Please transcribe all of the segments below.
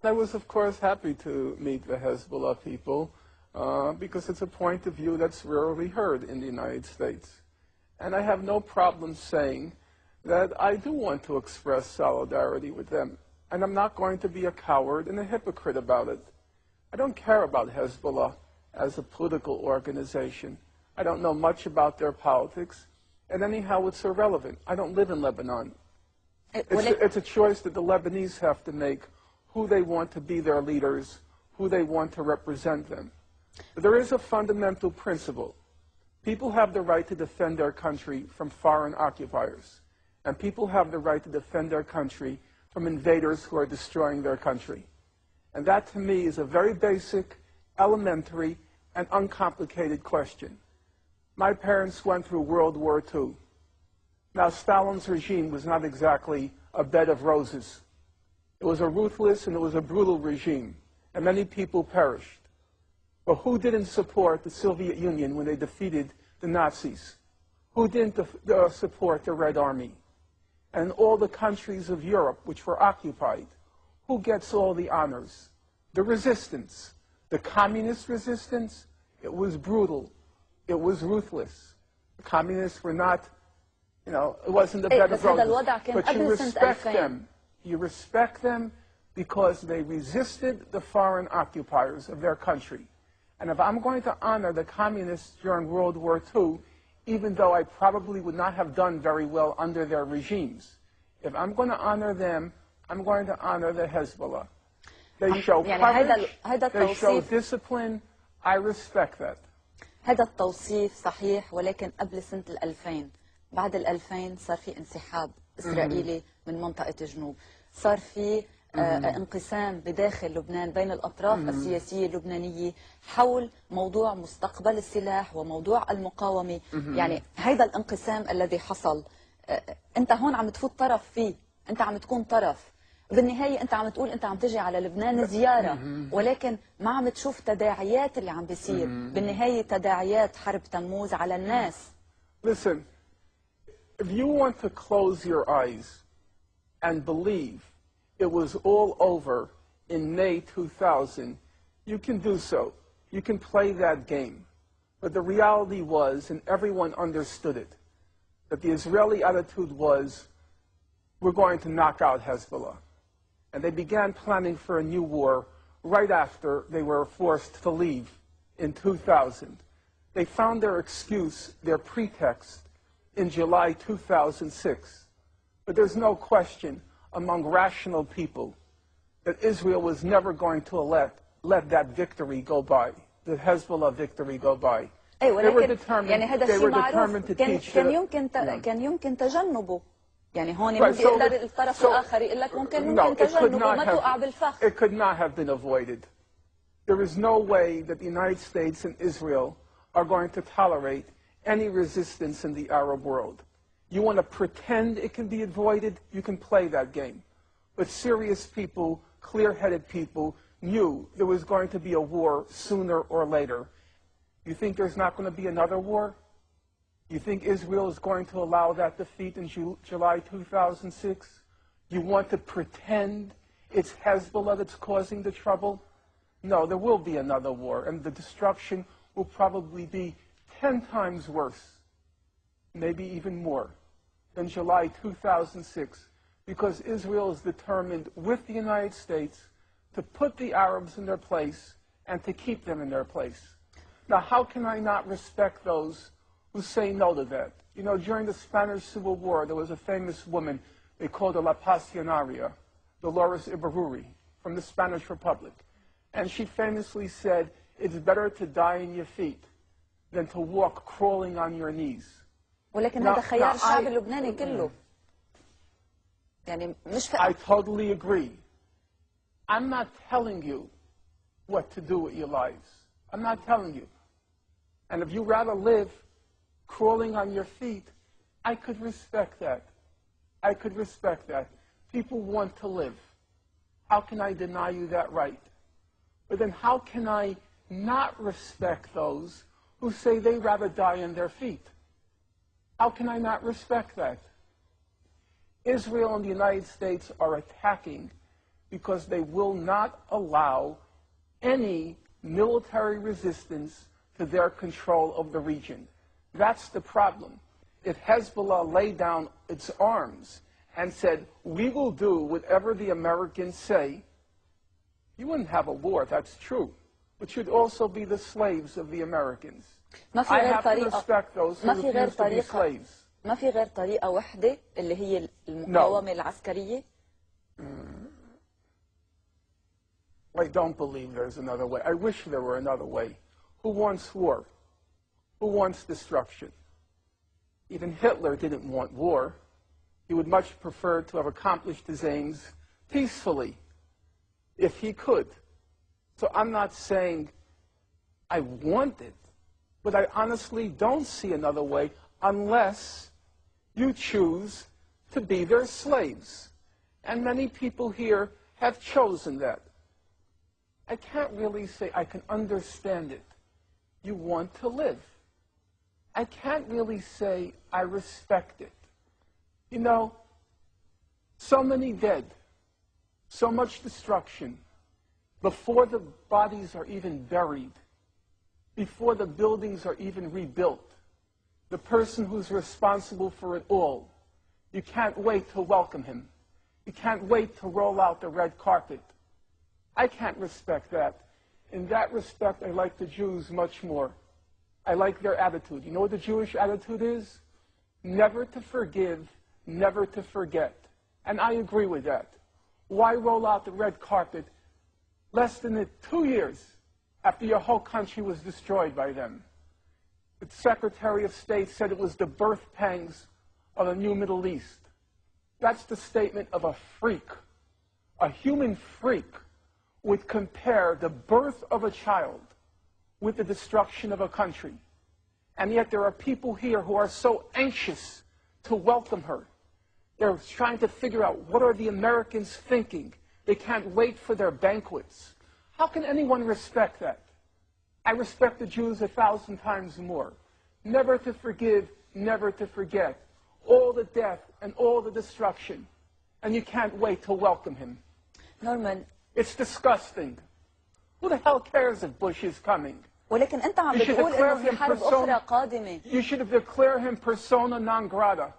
I was, of course, happy to meet the Hezbollah people because it's a point of view that's rarely heard in the United States. And I have no problem saying that I do want to express solidarity with them. And I'm not going to be a coward and a hypocrite about it. I don't care about Hezbollah as a political organization. I don't know much about their politics. And anyhow, it's irrelevant. I don't live in Lebanon. It's a choice that the Lebanese have to make, who they want to be their leaders, who they want to represent them. But there is a fundamental principle. People have the right to defend their country from foreign occupiers. And people have the right to defend their country from invaders who are destroying their country. And that, to me, is a very basic, elementary, and uncomplicated question. My parents went through World War II. Now, Stalin's regime was not exactly a bed of roses. It was a ruthless and it was a brutal regime, and many people perished. But who didn't support the Soviet Union when they defeated the Nazis? Who didn't support the Red Army? And all the countries of Europe which were occupied, who gets all the honors? The resistance. The communist resistance, it was brutal. It was ruthless. The communists were not, you know, it wasn't a bed of roses. But you respect them. You respect them because they resisted the foreign occupiers of their country. And if I'm going to honor the communists during World War II, even though I probably would not have done very well under their regimes, if I'm going to honor them, I'm going to honor the Hezbollah. They show courage, they show discipline. I respect that. هذا التوصيف صحيح، ولكن قبل سنة 2000 بعد 2000 صار في انسحاب إسرائيلي من منطقة الجنوب، صار في انقسام بداخل لبنان بين الأطراف السياسية اللبنانية حول موضوع مستقبل السلاح وموضوع المقاومة. يعني هذا الانقسام الذي حصل أنت هون عم تفوت طرف فيه، أنت عم تكون طرف. بالنهاية أنت عم تقول أنت عم تجي على لبنان زيارة، ولكن ما عم تشوف تداعيات اللي عم بيصير. بالنهاية تداعيات حرب تموز على الناس. Listen, if you want to close your eyes and believe it was all over in May 2000, you can do so. You can play that game. But the reality was, and everyone understood it, that the Israeli attitude was, we're going to knock out Hezbollah. And they began planning for a new war right after they were forced to leave in 2000. They found their excuse, their pretext, in July 2006. But there's no question among rational people that Israel was never going to let that victory go by, the Hezbollah victory go by. They were determined to teach كان يمكن تجنبه. يعني هون ممكن يقدر الطرف الآخر يقول لك ممكن تجنبه وما توقع بالفخ. It could not have been avoided. There is no way that the United States and Israel are going to tolerate any resistance in the Arab world. You want to pretend it can be avoided, you can play that game. But serious people, clear-headed people, knew there was going to be a war sooner or later. You think there's not going to be another war? You think Israel is going to allow that defeat in July 2006? You want to pretend it's Hezbollah that's causing the trouble? No, there will be another war, and the destruction will probably be 10 times worse, maybe even more, than July 2006, because Israel is determined with the United States to put the Arabs in their place and to keep them in their place. Now, how can I not respect those who say no to that? You know, during the Spanish Civil War, there was a famous woman, they called her La Pasionaria, Dolores Ibarruri, from the Spanish Republic. And she famously said, it's better to die in your feet than to walk crawling on your knees. ولكن هذا خيار الشعب اللبناني كله. يعني مش I totally agree. I'm not telling you what to do with your lives. I'm not telling you. And if you rather live crawling on your feet, I could respect that. I could respect that. People want to live. How can I deny you that right? But then how can I not respect those who say they'd rather die on their feet? How can I not respect that? Israel and the United States are attacking because they will not allow any military resistance to their control of the region. That's the problem. If Hezbollah laid down its arms and said, we will do whatever the Americans say, you wouldn't have a war, that's true. But you'd also be the slaves of the Americans. I have to respect those who refuse to be slaves. ما في غير طريقة واحدة اللي هي المقاومة العسكرية؟ I don't believe there's another way. I wish there were another way. Who wants war? Who wants destruction? Even Hitler didn't want war. He would much prefer to have accomplished his aims peacefully, if he could. So I'm not saying I want it, but I honestly don't see another way unless you choose to be their slaves. And many people here have chosen that. I can't really say I can understand it. You want to live. I can't really say I respect it. You know, so many dead, so much destruction, before the bodies are even buried, before the buildings are even rebuilt, the person who's responsible for it all, you can't wait to welcome him. You can't wait to roll out the red carpet. I can't respect that. In that respect, I like the Jews much more. I like their attitude. You know what the Jewish attitude is? Never to forgive, never to forget. And I agree with that. Why roll out the red carpet less than 2 years after your whole country was destroyed by them? The Secretary of State said it was the birth pangs of a new Middle East. That's the statement of a freak. A human freak would compare the birth of a child with the destruction of a country. And yet there are people here who are so anxious to welcome her. They're trying to figure out, what are the Americans thinking? They can't wait for their banquets. How can anyone respect that? I respect the Jews 1,000 times more. Never to forgive, never to forget. All the death and all the destruction. And you can't wait to welcome him. Norman. It's disgusting. Who the hell cares if Bush is coming? ولكن أنت عم بتقول إنه في حرب أخرى قادمة. You should have declared him persona non grata.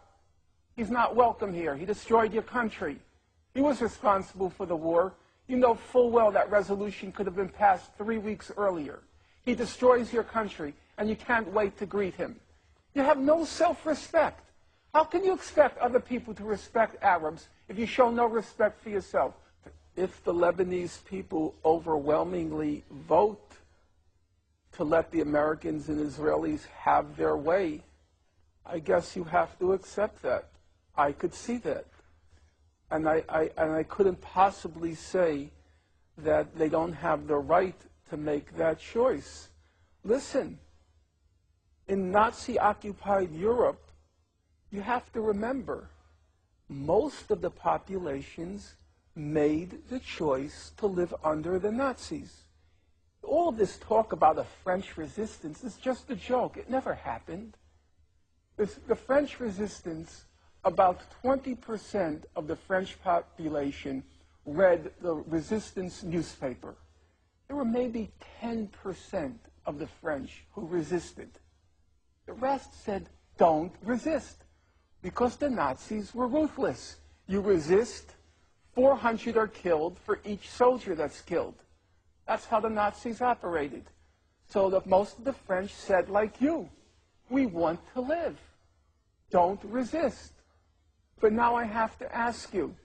He's not welcome here. He destroyed your country. He was responsible for the war. You know full well that resolution could have been passed 3 weeks earlier. He destroys your country, and you can't wait to greet him. You have no self-respect. How can you expect other people to respect Arabs if you show no respect for yourself? If the Lebanese people overwhelmingly vote to let the Americans and Israelis have their way, I guess you have to accept that. I could see that. And I couldn't possibly say that they don't have the right to make that choice. Listen, in Nazi-occupied Europe, you have to remember, most of the populations made the choice to live under the Nazis. All of this talk about a French resistance is just a joke. It never happened. The French resistance, about 20% of the French population read the resistance newspaper. There were maybe 10% of the French who resisted. The rest said, don't resist, because the Nazis were ruthless. You resist, 400 are killed for each soldier that's killed. That's how the Nazis operated. So that most of the French said, like you, we want to live. Don't resist. But now I have to ask you,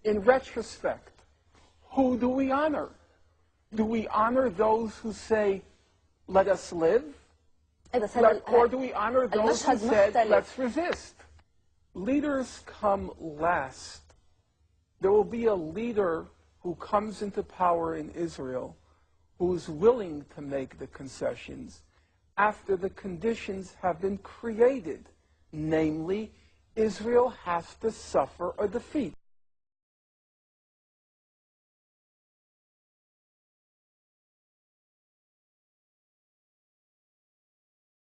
in retrospect, who do we honor? Do we honor those who say, let us live? Or do we honor those who said, let's resist? Leaders come last. There will be a leader who comes into power in Israel who's willing to make the concessions after the conditions have been created. Namely, Israel has to suffer a defeat.